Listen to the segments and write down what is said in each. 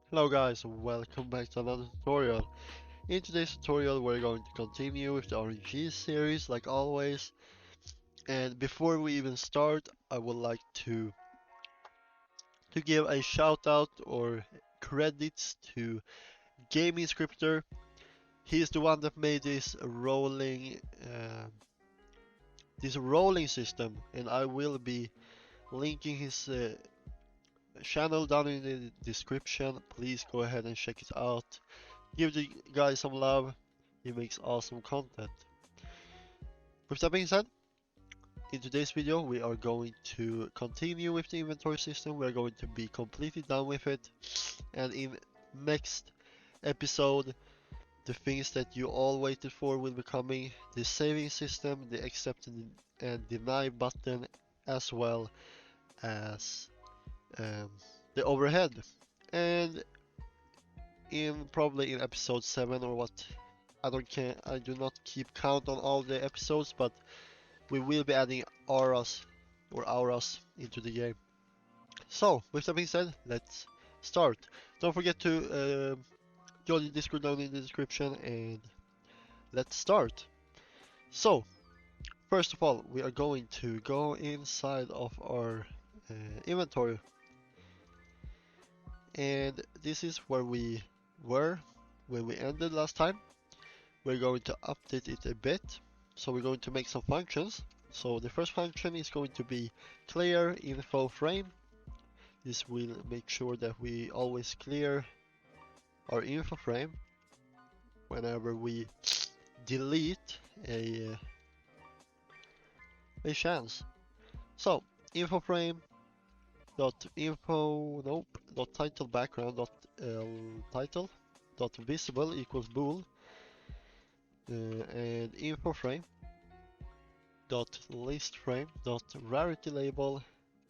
Hello guys, welcome back to another tutorial. In today's tutorial we're going to continue with the RNG series like always. And before we even start, I would like to give a shout out or credits to Gaming Scripter. He's the one that made this rolling system, and I will be linking his channel down in the description. Please go ahead and check it out. Give the guy some love. He makes awesome content. With that being said, in today's video we are going to continue with the inventory system. We are going to be completely done with it, and in next episode the things that you all waited for will be coming: the saving system, the accept and deny button, as well as um, the overhead. And probably in episode 7 or what, I do not keep count on all the episodes, but we will be adding auras into the game. So with that being said, let's start. Don't forget to join the Discord down in the description, and let's start. So first of all, we are going to go inside of our inventory, and this is where we were when we ended last time. We're going to update it a bit, so we're going to make some functions. So the first function is going to be clear info frame. This will make sure that we always clear our info frame whenever we delete a chance. So info frame dot info dot title background dot title dot visible equals bool, and info frame dot list frame dot rarity label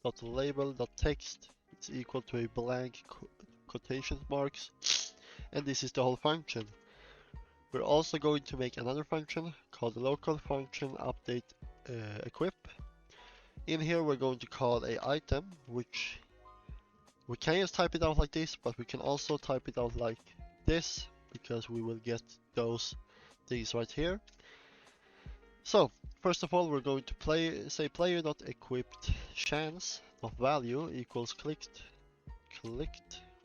dot label dot text is equal to a blank quotation marks, and this is the whole function. We're also going to make another function called local function update equip. In here we're going to call a item, which we can just type it out like this, but we can also type it out like this, because we will get those things right here. So first of all, we're going to say player.equipped chance of value equals clicked.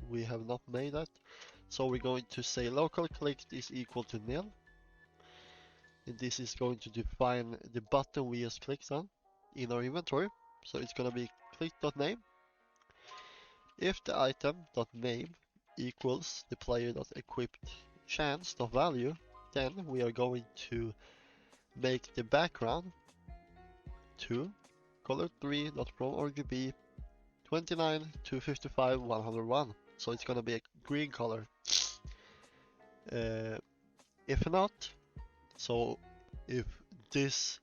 We have not made that, so we're going to say local clicked is equal to nil, and this is going to define the button we just clicked on in our inventory. So it's going to be click.name. If the item.name equals the player.equipped chance.value, then we are going to make the background to color3.from RGB 29 to 55 101. So it's gonna be a green color. If not, so if this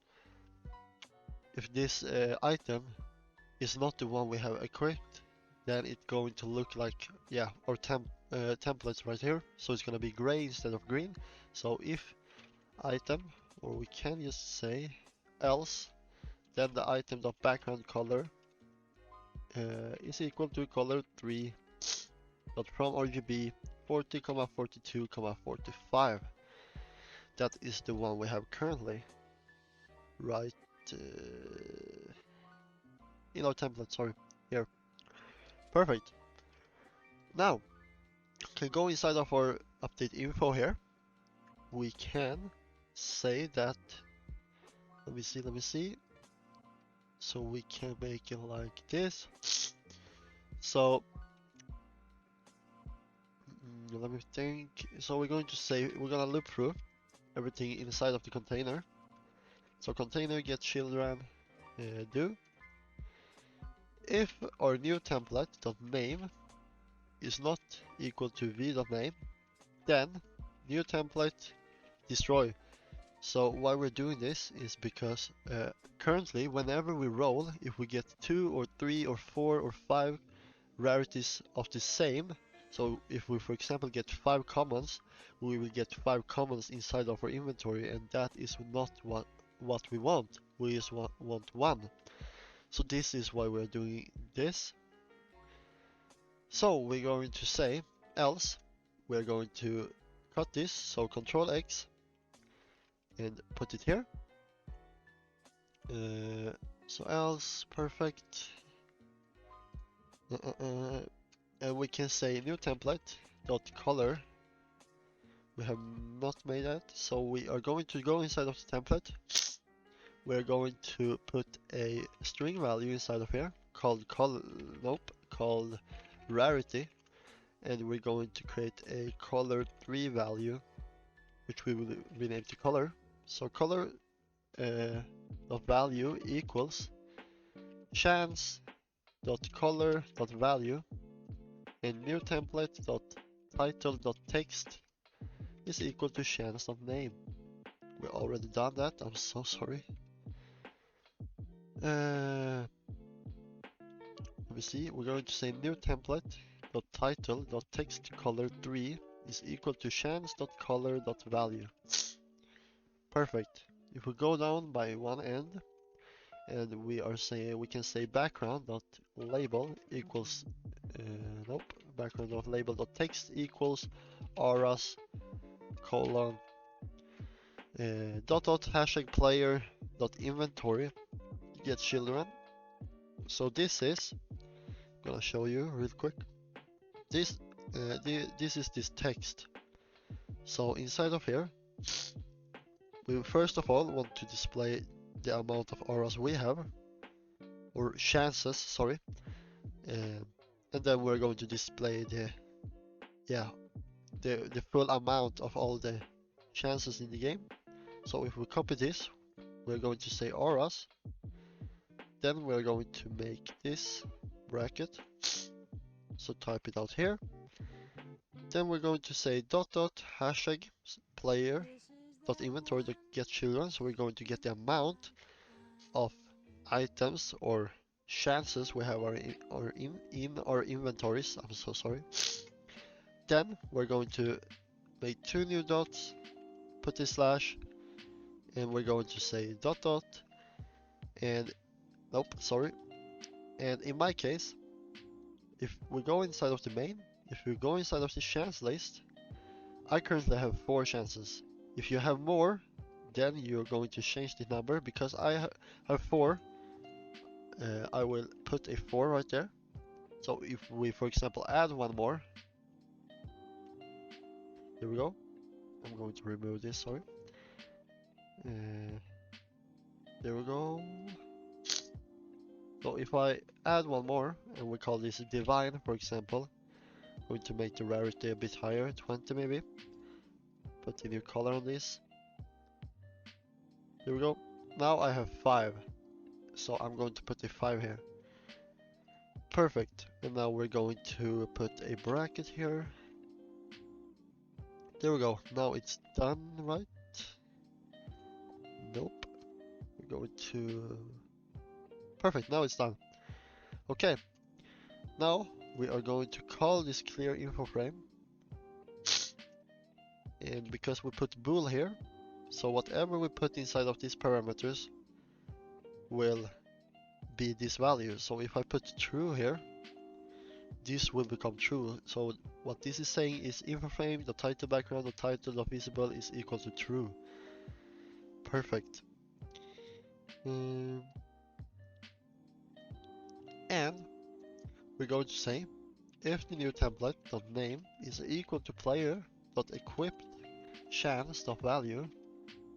item is not the one we have equipped, then it's going to look like, yeah, our templates right here. So it's gonna be gray instead of green. So if item, or we can just say else, then the item.background color is equal to color3 from RGB 40, 42, 45. That is the one we have currently, right in our template, sorry, here. Perfect. Now, can go inside of our update info here. We can say that, let me see. So we can make it like this. So let me think. So we're going to say, we're gonna loop through everything inside of the container. So container get children do. If our new template.name is not equal to v.name, then new template destroy. So why we're doing this is because currently whenever we roll, if we get 2 or 3 or 4 or 5 rarities of the same, so if we for example get 5 commons, we will get 5 commons inside of our inventory, and that is not what we want. We just want 1. So this is why we're doing this. So we're going to say else we're going to cut this, so Control X and put it here. So else, perfect. And we can say new template dot color. We have not made that, so we are going to go inside of the template. We're going to put a string value inside of here called called rarity, and we're going to create a color3 value, which we will rename to color. So color dot value equals chance dot color dot value, and new template dot title dot text is equal to chance dot name. We already done that. I'm so sorry. Let me see. We're going to say new template dot title dot text color3 is equal to chance dot color dot value. Perfect. If we go down by one end, and we can say background dot label equals background dot label dot text equals auras colon dot hashtag player dot inventory get children. So this is, I'm gonna show you real quick. This is this text. So inside of here, we first of all want to display the amount of auras we have, or chances, sorry, and then we're going to display the full amount of all the chances in the game. So if we copy this, we're going to say auras, then we're going to make this bracket, so type it out here. Then we're going to say dot hashtag player dot inventory dot get children, so we're going to get the amount of items or chances we have in our inventories. I'm so sorry. Then we're going to make two new dots, put a slash, and we're going to say dot and and in my case, if we go inside of the main, if we go inside of the chance list, I currently have 4 chances. If you have more, then you're going to change the number. Because I have 4, I will put a 4 right there. So if we, for example, add one more, here we go. I'm going to remove this, sorry. There we go. So if I add one more, and we call this divine, for example, I'm going to make the rarity a bit higher, 20 maybe. Put a new color on this. Here we go. Now I have 5. So I'm going to put a 5 here. Perfect. And now we're going to put a bracket here. There we go. Now it's done, right? Nope. We're going to... Perfect, now it's done. Okay. Now we are going to call this clear info frame. And because we put bool here, so whatever we put inside of these parameters will be this value. So if I put true here, this will become true. So what this is saying is info frame, the title background, the title of visible is equal to true. Perfect. And we're going to say if the new template dot name is equal to player dot equipped chance dot value,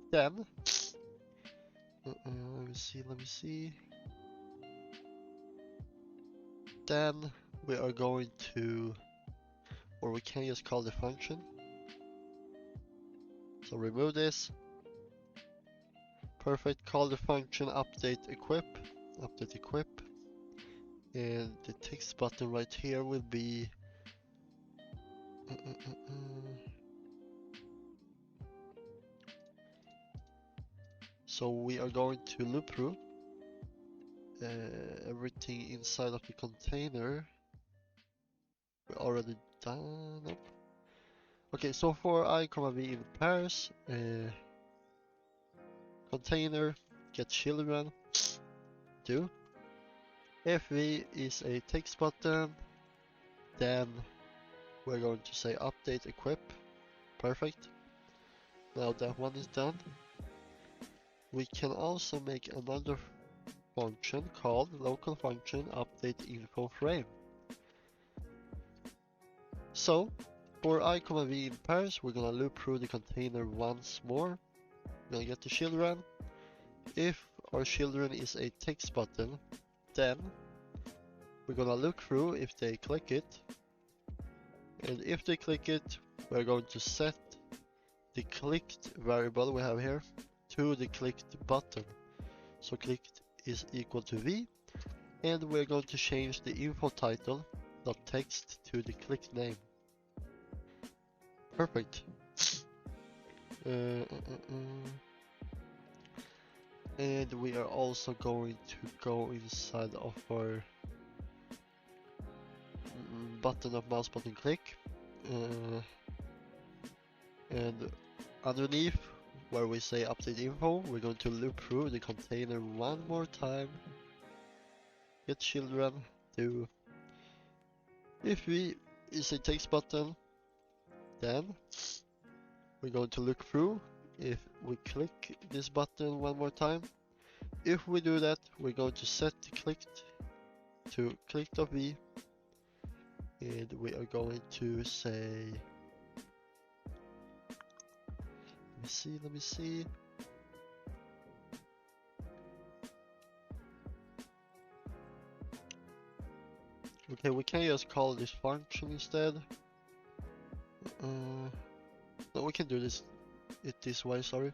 then let me see. Then we are going to, or we can just call the function. So remove this. Perfect. Call the function update equip, and the text button right here will be so we are going to loop through everything inside of the container. We already done. Nope. Okay, so for I, v in pairs, container get children do. If v is a text button, then we're going to say update equip. Perfect. Now that one is done, we can also make another function called local function update info frame. So for I, v in pairs, we're gonna loop through the container once more. We're gonna get the children. If our children is a text button, then we're gonna look through if they click it. And if they click it, we're going to set the clicked variable we have here to the clicked button. So clicked is equal to v, and we're going to change the info title .text to the clicked name. Perfect. And we are also going to go inside of our button of mouse button click, and underneath where we say update info, we're going to loop through the container one more time. Get children to, if we is a text button, then we're going to look through if we click this button one more time. If we do that, we're going to set the clicked to clicked.v, and we are going to say, let me see. Okay, we can just call this function instead. No, we can do this way, sorry.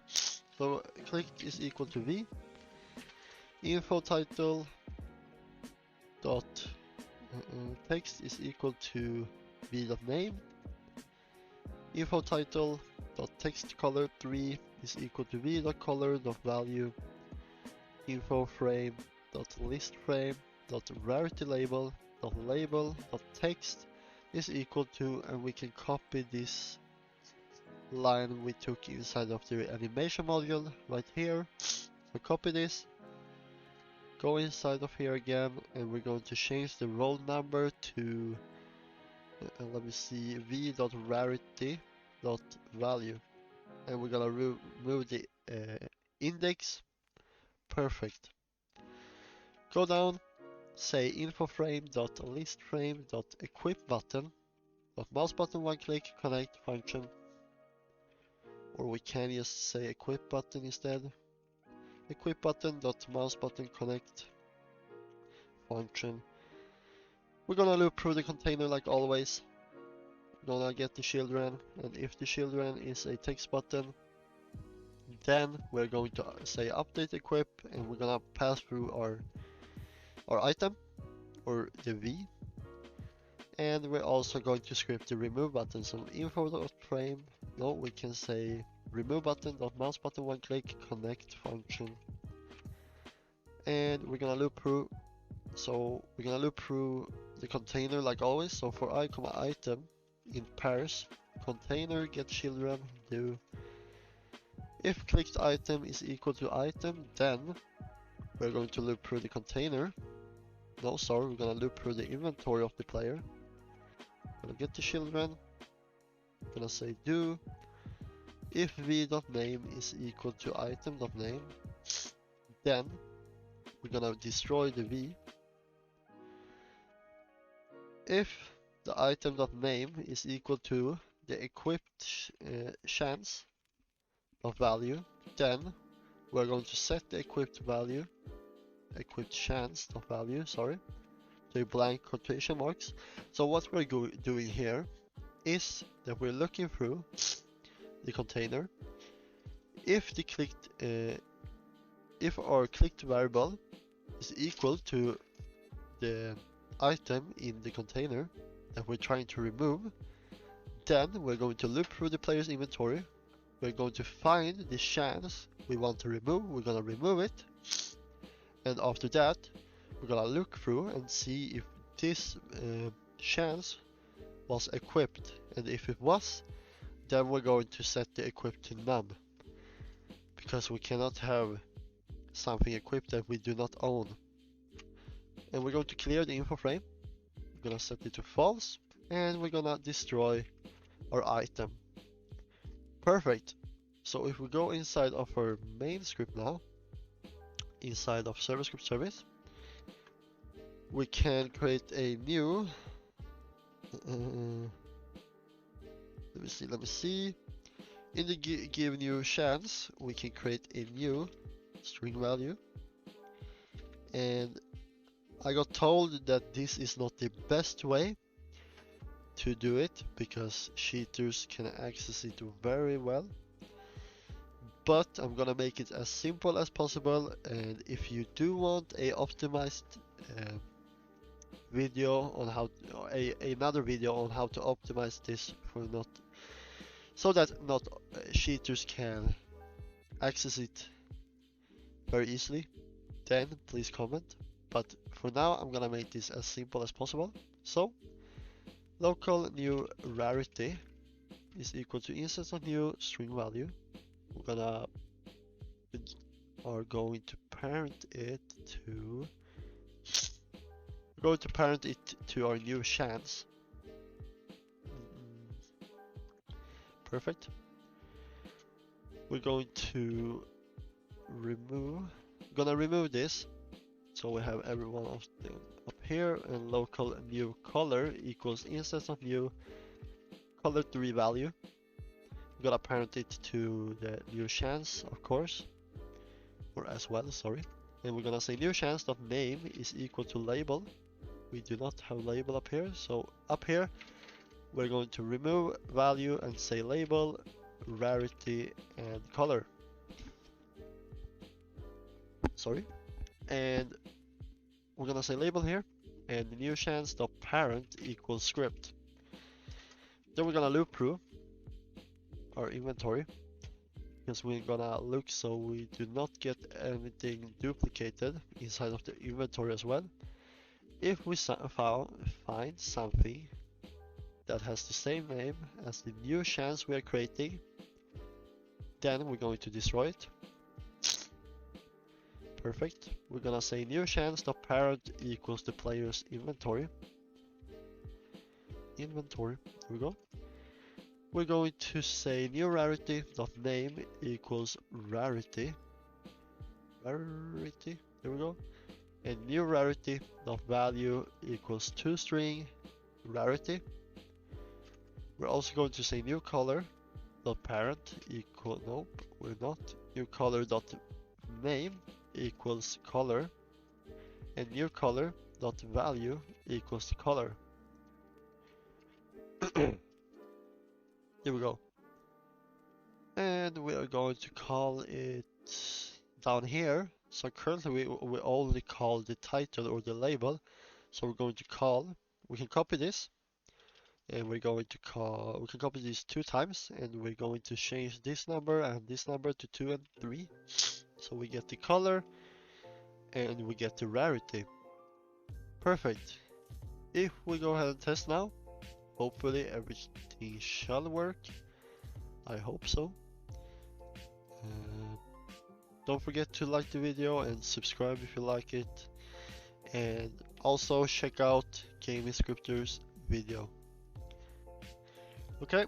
So clicked is equal to v, info title dot text is equal to v.name, info title dot text color 3 is equal to v.color.value, info frame dot list frame dot rarity label dot label dot text is equal to, and we can copy this line we took inside of the animation module right here. So copy this, go inside of here again, and we're going to change the roll number to let me see, v.rarity.value, and we're gonna remove the index. Perfect. Go down, say info frame.list frame.equip button .mouse button one click connect function, or we can just say equip button instead. Equip button .mouse button connect function. We're gonna loop through the container like always. We're gonna get the children, and if the children is a text button, then we're going to say update equip, and we're gonna pass through our item or the v, and we're also going to script the remove button. So info.frame, no, we can say remove button .mouse button one click connect function, and we're gonna loop through. So we're gonna loop through the container like always. So for I, item in pairs, container get children do, if clicked item is equal to item, then we're going to loop through the container. No, sorry, we're gonna loop through the inventory of the player. Gonna get the children, gonna say do, if v.name is equal to item.name, then we're gonna destroy the v. If the item.name is equal to the equipped chance of value, then we're going to set the equipped chance of value, sorry, to blank quotation marks. So what we're doing here is that we're looking through the container. If the clicked, if our clicked variable is equal to the item in the container that we're trying to remove, then we're going to loop through the player's inventory. We're going to find the chance we want to remove. We're gonna remove it, and after that, we're gonna look through and see if this chance was equipped, and if it was, then we're going to set the equipped to none, because we cannot have something equipped that we do not own. And we're going to clear the info frame. We're gonna set it to false, and we're gonna destroy our item. Perfect. So if we go inside of our main script now, inside of server script service, we can create a new let me see. In the give new chance, we can create a new string value, and I got told that this is not the best way to do it because cheaters can access it very well, but I'm gonna make it as simple as possible. And if you do want a optimized video on how another video on how to optimize this for not so that not cheaters can access it very easily, then please comment. But for now I'm gonna make this as simple as possible. So local new rarity is equal to instance of new string value. We're going to parent it to our new chance. Perfect. We're going to remove this, so we have everyone up here, and local new color equals instance of new color 3 value. We're gonna parent it to the new chance, of course, or as well, sorry. And we're gonna say new chance dot name is equal to label. We do not have label up here, so up here we're going to remove value and say label, rarity, and color. Sorry. And we're gonna say label here, and the new chance dot parent equals script. Then we're gonna loop through our inventory, because we're gonna look so we do not get anything duplicated inside of the inventory as well. If we find something that has the same name as the new chance we are creating, then we're going to destroy it. Perfect. We're gonna say new chance dot parent equals the player's inventory. Here we go. We're going to say new rarity dot name equals rarity. There we go. And new rarity dot value equals toString rarity. We're also going to say new color dot parent equal, nope, we're not. New color dot name equals color, and new color dot value equals color. Here we go. And we are going to call it down here. So currently we only call the title or the label. So we're going to call, we can copy this, and we're going to call, we can copy these 2 times, and we're going to change this number and this number to 2 and 3. So we get the color and we get the rarity. Perfect. If we go ahead and test now, hopefully everything shall work. I hope so. Don't forget to like the video and subscribe if you like it. And also check out Gaming Scripter's video. Okay,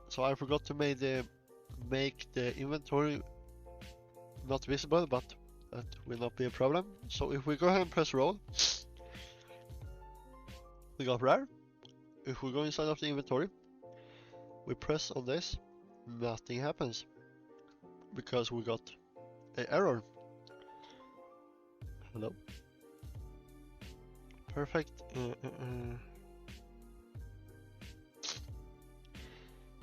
so I forgot to make the inventory not visible, but that will not be a problem. So if we go ahead and press roll, we got rare. If we go inside of the inventory, we press on this, nothing happens because we got an error. Hello. Perfect.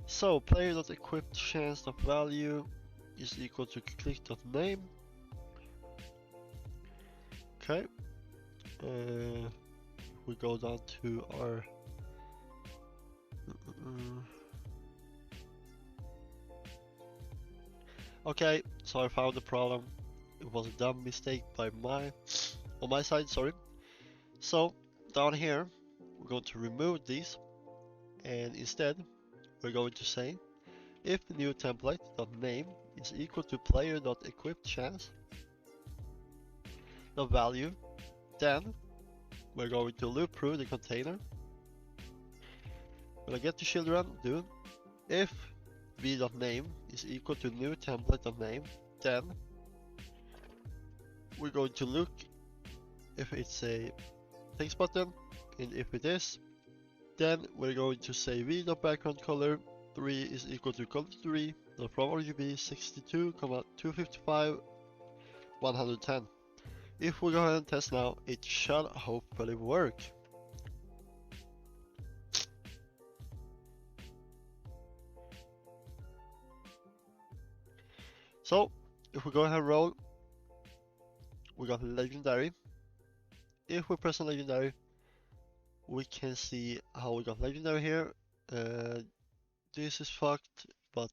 So player.equipped chance.value is equal to click.name. Okay. We go down to our okay, so I found the problem. It was a dumb mistake by on my side, sorry. So down here we're going to remove these, and instead we're going to say if the new template.name is equal to player.equipped chance the value, then we're going to loop through the container, When I get to children, do if v.name is equal to new template.name, then we're going to look if it's a text button, and if it is, then we're going to say v.background color 3 is equal to color 3 from RGB 62, 255, 110. If we go ahead and test now, it shall hopefully work. So, if we go ahead and roll, we got legendary. If we press on legendary, we can see how we got legendary here. This is fucked, but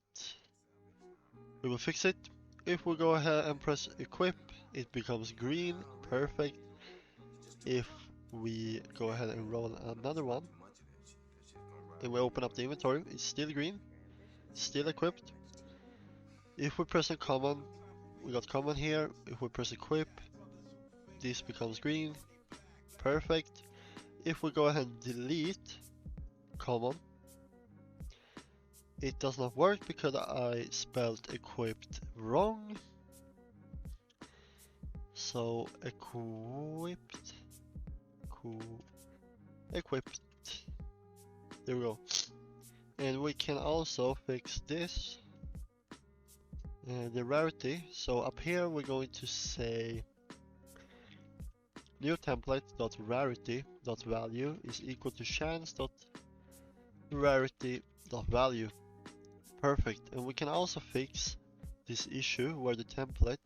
we will fix it. If we go ahead and press equip, it becomes green, perfect. If we go ahead and roll another one, and we open up the inventory, it's still green, still equipped. If we press a common, we got common here. If we press equip, this becomes green, perfect. If we go ahead and delete common, it does not work because I spelled equipped wrong. So equipped, equipped, there we go. And we can also fix this, the rarity. So up here we're going to say new template.rarity.value is equal to chance.rarity.value. Perfect. And we can also fix this issue where the template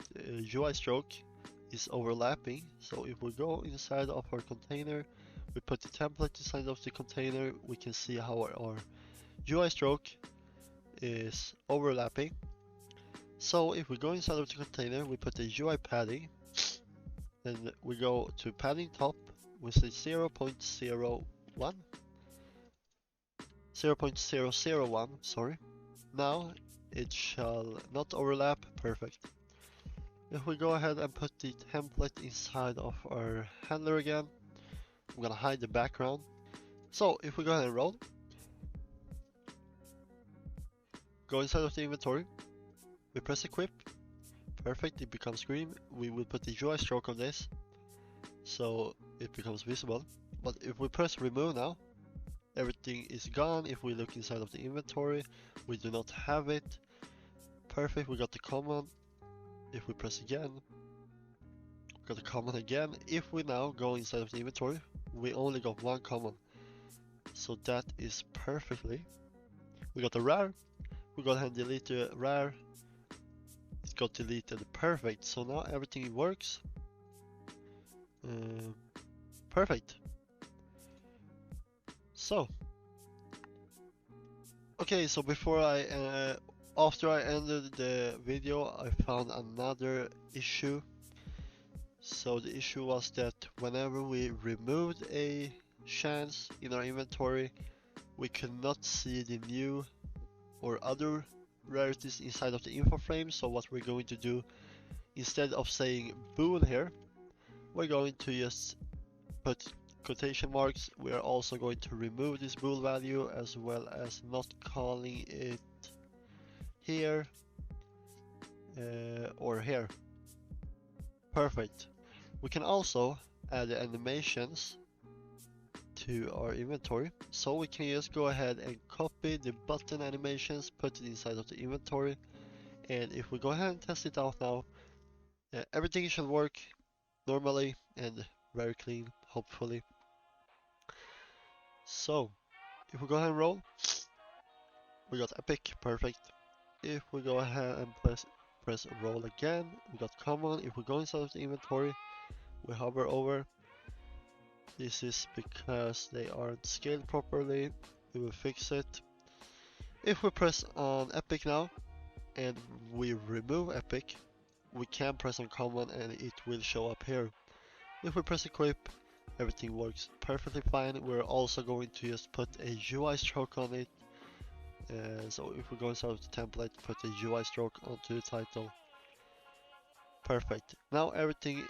UI stroke is overlapping. So if we go inside of our container, we put the template inside of the container, we can see how our UI stroke is overlapping. So if we go inside of the container, we put the UI padding, and we go to padding top, we say 0.001, sorry. Now it shall not overlap, perfect. If we go ahead and put the template inside of our handler again, I'm gonna hide the background. So if we go ahead and roll, go inside of the inventory, we press equip, perfect, it becomes green. We will put the UI stroke on this, so it becomes visible. But if we press remove now, everything is gone. If we look inside of the inventory, we do not have it. Perfect, we got the command. If we press again, we got the command again. If we now go inside of the inventory, we only got one command. So that is perfectly. We got the rar. We go ahead and delete the rar. It got deleted, perfect. So now everything works. Perfect. So, okay, so before after I ended the video, I found another issue. So the issue was that whenever we removed a chance in our inventory, we could not see the new or other rarities inside of the info frame. So what we're going to do, instead of saying bool here, we're going to just put quotation marks. We are also going to remove this bool value, as well as not calling it here or here. Perfect. We can also add the animations to our inventory, so we can just go ahead and copy the button animations, put it inside of the inventory, and if we go ahead and test it out now, everything should work normally and very clean, hopefully. So if we go ahead and roll, we got epic, perfect. If we go ahead and press roll again, we got common. If we go inside of the inventory, we hover over. This is because they aren't scaled properly. We will fix it. If we press on epic now and we remove epic, we can press on common and it will show up here. If we press equip, everything works perfectly fine. We're also going to just put a UI stroke on it. So if we go inside of the template, put a UI stroke onto the title. Perfect. Now everything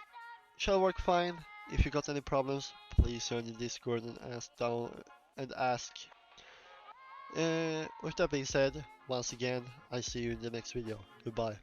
shall work fine. If you got any problems, please join the Discord and ask With that being said, once again, I see you in the next video. Goodbye.